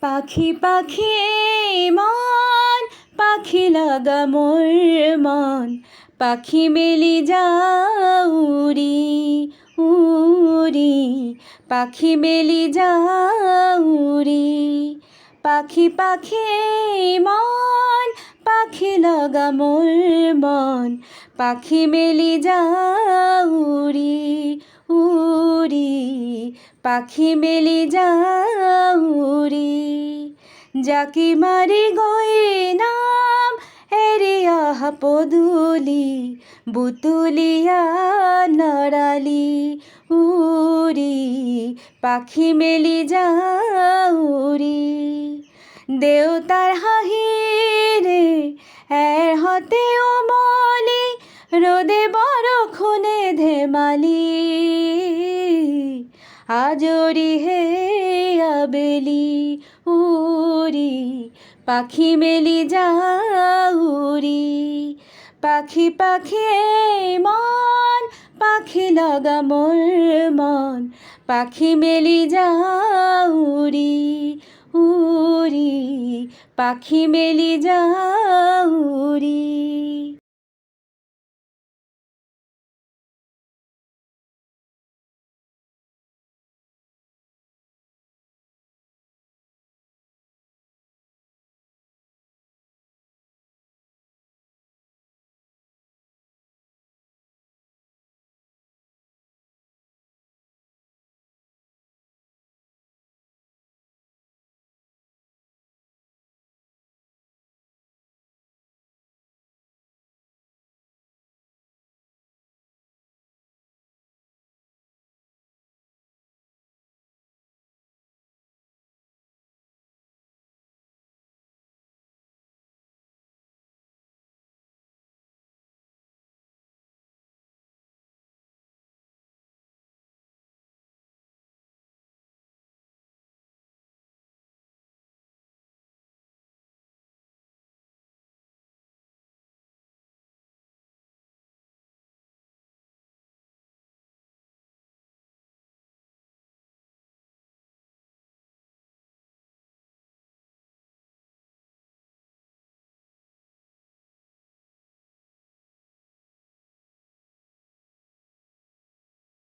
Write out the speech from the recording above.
পাখি পাখি মন পাখি লাগা মোর মন পাখি মেলি যাউরি উরি পাখি মেলি যাউরি পাখি পাখি মন পাখি লাগা মোর মন পাখি মেলি যাউরি উরি পাখি মেলি যাউরি জাকি মারি গয়নাম এরিয়া পদুলি বুতুলিয়া নড়ালি উরি পাখি মেলি যাউরি দেউতার হাঁহিরে এর হতে ওমলি রোদে বরখুনে ধেমালি আজরি হে আবেলি উরি পাখি মেলি যাউরি পাখি পাখি মন পাখি লাগা মোর মন পাখি মেলি যাউরি উরি পাখি মেলি যাউরি।